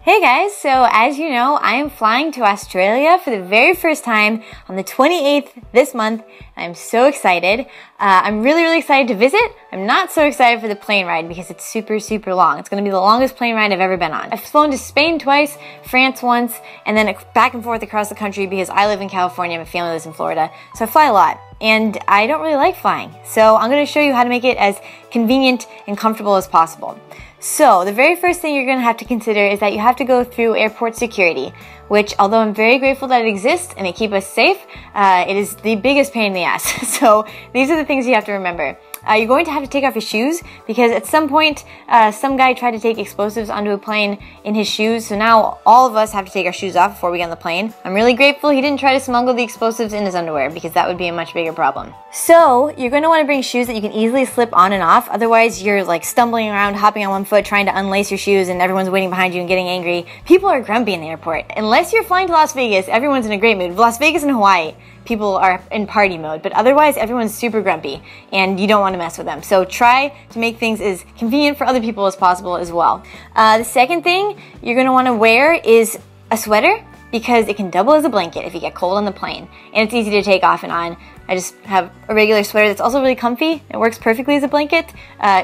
Hey guys, so as you know, I am flying to Australia for the very first time on the 28th this month. I'm so excited. I'm really excited to visit. I'm not so excited for the plane ride because it's super long. It's going to be the longest plane ride I've ever been on. I've flown to Spain twice, France once, and then back and forth across the country because I live in California, my family lives in Florida, so I fly a lot. And I don't really like flying. So I'm going to show you how to make it as convenient and comfortable as possible. So the very first thing you're going to have to consider is that you have to go through airport security, which, although I'm very grateful that it exists and they keep us safe, it is the biggest pain in the ass. So these are the things you have to remember. You're going to have to take off your shoes because at some point, some guy tried to take explosives onto a plane in his shoes. So now all of us have to take our shoes off before we get on the plane. I'm really grateful he didn't try to smuggle the explosives in his underwear because that would be a much bigger problem. So you're going to want to bring shoes that you can easily slip on and off. Otherwise, you're like stumbling around, hopping on one foot, trying to unlace your shoes, and everyone's waiting behind you and getting angry. People are grumpy in the airport. Unless you're flying to Las Vegas, everyone's in a great mood. Las Vegas and Hawaii, people are in party mode, but otherwise everyone's super grumpy and you don't want to mess with them. So try to make things as convenient for other people as possible as well. The second thing you're going to want to wear is a sweater because it can double as a blanket if you get cold on the plane, and it's easy to take off and on. I just have a regular sweater that's also really comfy. It works perfectly as a blanket.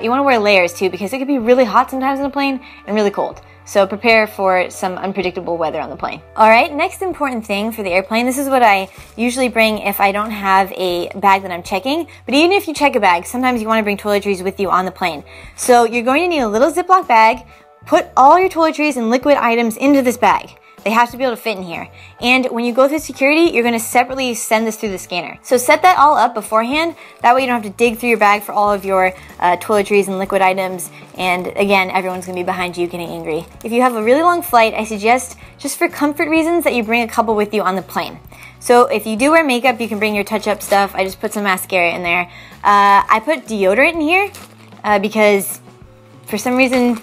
You want to wear layers too because it can be really hot sometimes on the plane and really cold. So prepare for some unpredictable weather on the plane. Alright, next important thing for the airplane, this is what I usually bring if I don't have a bag that I'm checking, but even if you check a bag, sometimes you want to bring toiletries with you on the plane. So you're going to need a little Ziploc bag, put all your toiletries and liquid items into this bag. They have to be able to fit in here. And when you go through security, you're going to separately send this through the scanner. So set that all up beforehand. That way you don't have to dig through your bag for all of your toiletries and liquid items. And again, everyone's going to be behind you getting angry. If you have a really long flight, I suggest, just for comfort reasons, that you bring a couple with you on the plane. So if you do wear makeup, you can bring your touch-up stuff. I just put some mascara in there. I put deodorant in here because for some reason,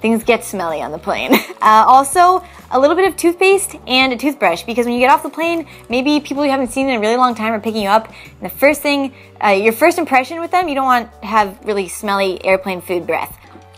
things get smelly on the plane. Also, a little bit of toothpaste and a toothbrush because when you get off the plane, maybe people you haven't seen in a really long time are picking you up. And the first thing, your first impression with them, you don't want to have really smelly airplane food breath.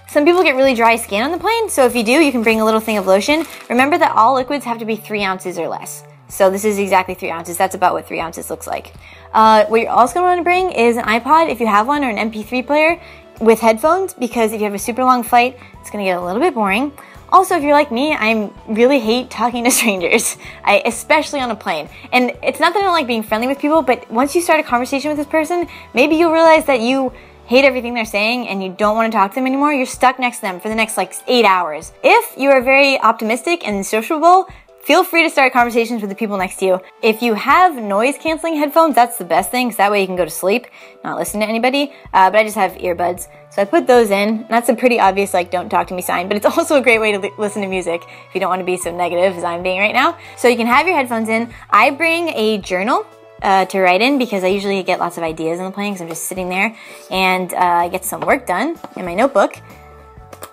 Some people get really dry skin on the plane, so if you do, you can bring a little thing of lotion. Remember that all liquids have to be 3 ounces or less. So this is exactly 3 ounces. That's about what 3 ounces looks like. What you're also going to want to bring is an iPod if you have one, or an MP3 player with headphones, because if you have a super long flight, it's going to get a little bit boring. Also, if you're like me, I really hate talking to strangers, especially on a plane. And it's not that I don't like being friendly with people, but once you start a conversation with this person, maybe you'll realize that you hate everything they're saying and you don't want to talk to them anymore. You're stuck next to them for the next like 8 hours. If you are very optimistic and sociable, feel free to start conversations with the people next to you. If you have noise-canceling headphones, that's the best thing, because that way you can go to sleep, not listen to anybody. But I just have earbuds, so I put those in. That's a pretty obvious, like, don't talk to me sign, but it's also a great way to listen to music if you don't want to be so negative as I'm being right now. So you can have your headphones in. I bring a journal to write in because I usually get lots of ideas on the plane because I'm just sitting there, and I get some work done in my notebook.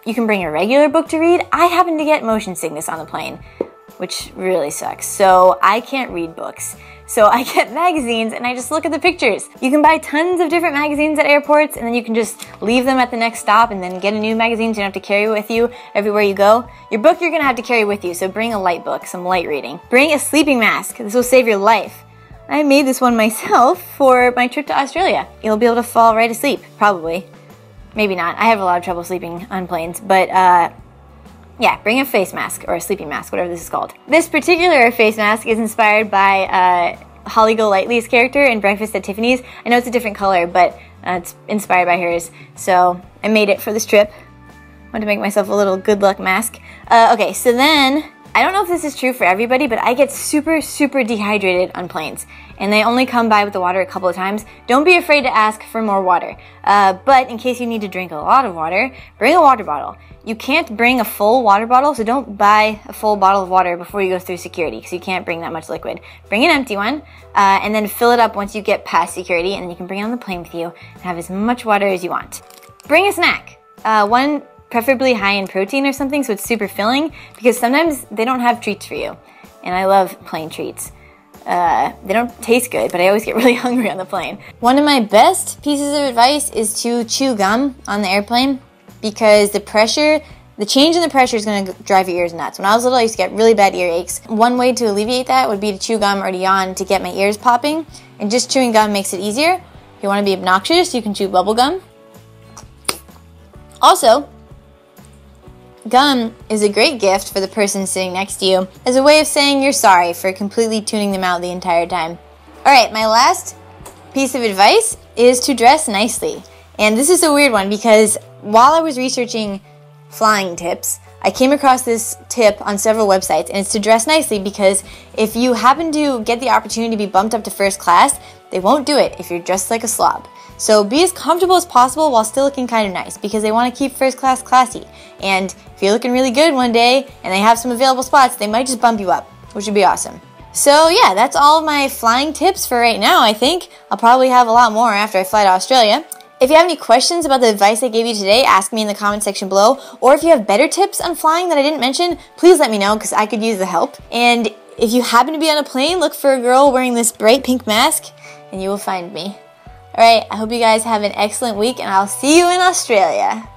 You can bring a regular book to read. I happen to get motion sickness on the plane, which really sucks. So I can't read books. So I get magazines and I just look at the pictures. You can buy tons of different magazines at airports, and then you can just leave them at the next stop and then get a new magazine so you don't have to carry it with you everywhere you go. Your book you're gonna have to carry with you, so bring a light book, some light reading. Bring a sleeping mask. This will save your life. I made this one myself for my trip to Australia. You'll be able to fall right asleep, probably. Maybe not. I have a lot of trouble sleeping on planes, but yeah, bring a face mask or a sleeping mask, whatever this is called. This particular face mask is inspired by Holly Golightly's character in Breakfast at Tiffany's. I know it's a different color, but it's inspired by hers. So I made it for this trip. I wanted to make myself a little good luck mask. Okay, so then, I don't know if this is true for everybody, but I get super dehydrated on planes. And they only come by with the water a couple of times. Don't be afraid to ask for more water. But in case you need to drink a lot of water, bring a water bottle. You can't bring a full water bottle, so don't buy a full bottle of water before you go through security, because you can't bring that much liquid. Bring an empty one, and then fill it up once you get past security, and then you can bring it on the plane with you and have as much water as you want. Bring a snack. One preferably high in protein or something, so it's super filling, because sometimes they don't have treats for you. And I love plane treats. They don't taste good, but I always get really hungry on the plane. One of my best pieces of advice is to chew gum on the airplane, because the pressure the change in the pressure is going to drive your ears nuts. When I was little, I used to get really bad ear aches. One way to alleviate that would be to chew gum or to yawn to get my ears popping, and just chewing gum makes it easier. If you want to be obnoxious, you can chew bubble gum. Also, gum is a great gift for the person sitting next to you as a way of saying you're sorry for completely tuning them out the entire time. Alright, my last piece of advice is to dress nicely. And this is a weird one because while I was researching flying tips, I came across this tip on several websites, and it's to dress nicely because if you happen to get the opportunity to be bumped up to first class, they won't do it if you're dressed like a slob. So be as comfortable as possible while still looking kind of nice, because they want to keep first class classy. And if you're looking really good one day and they have some available spots, they might just bump you up, which would be awesome. So yeah, that's all of my flying tips for right now, I think. I'll probably have a lot more after I fly to Australia. If you have any questions about the advice I gave you today, ask me in the comment section below. Or if you have better tips on flying that I didn't mention, please let me know because I could use the help. And if you happen to be on a plane, look for a girl wearing this bright pink mask and you will find me. Alright, I hope you guys have an excellent week and I'll see you in Australia.